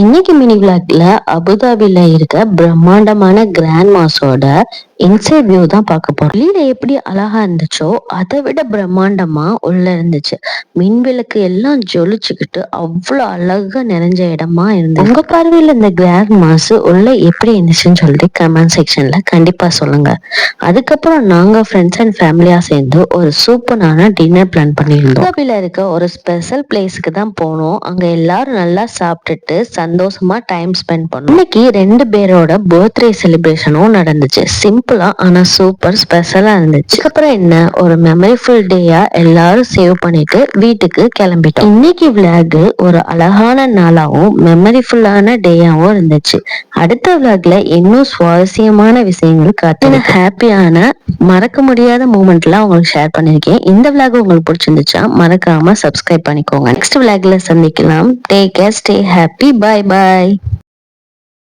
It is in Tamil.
இன்னைக்கு மினி விளாக்ல அபுதாபில இருக்க பிரம்மாண்டமான கிராண்ட் மாஸோட இன்சைட் வியூ தான் பார்க்க போறோம். வெளியில எப்படி அழகா இருந்துச்சோ அதை விட பிரம்மாண்டமா உள்ள இருந்துச்சு. மின்விளக்கு எல்லாம் ஜொலிச்சுக்கிட்டு அவ்வளவு அழகா நிறைஞ்ச இடமா இருந்துச்சு. உங்க பார்வையில இந்த கிராண்ட் மாஸ் உள்ள எப்படி இருந்துச்சுன்னு சொல்லிட்டு கமெண்ட் செக்ஷன்ல கண்டிப்பா சொல்லுங்க. அதுக்கப்புறம் நாங்க ஃப்ரெண்ட்ஸ் அண்ட் ஃபேமிலியா சேர்ந்து ஒரு சூப்பரான டின்னர் பிளான் பண்ணியிருந்தோம். அபுதாபில இருக்க ஒரு ஸ்பெஷல் பிளேஸ்க்கு தான் போனோம். அங்க எல்லாரும் நல்லா சாப்பிட்டுட்டு சந்தோஷமா டைம் ஸ்பெண்ட் பண்ணோம். இன்னைக்கு 2 பேரோட பர்த்டே செலிப்ரேஷனும் நடந்துச்சு. சிம்பிளா ஆனா சூப்பர் ஸ்பெஷலா இருந்துச்சு. அதுக்கப்புறம் என்ன ஒரு மெமரிஃபுல் டேயா எல்லாரும் சேவ் பண்ணிட்டு வீட்டுக்கு கிளம்பிட்டோம். இன்னைக்கு விளாக் ஒரு அழகான நாளாவும் மெமரிஃபுல்லான டேயாவும் இருந்துச்சு. அடுத்த விளாக்ல இன்னும் சுவாரஸ்யமான விஷயங்கள் காத்து ஹாப்பியான மறக்க முடியாத மூமெண்ட்லாம் உங்களுக்கு ஷேர் பண்ணிருக்கேன். இந்த விளாக் உங்களுக்கு பிடிச்சிருந்துச்சா மறக்காம சப்ஸ்கிரைப் பண்ணிக்கோங்க. நெக்ஸ்ட் விளாக்ல சந்திக்கலாம். Take care, stay happy, bye bye.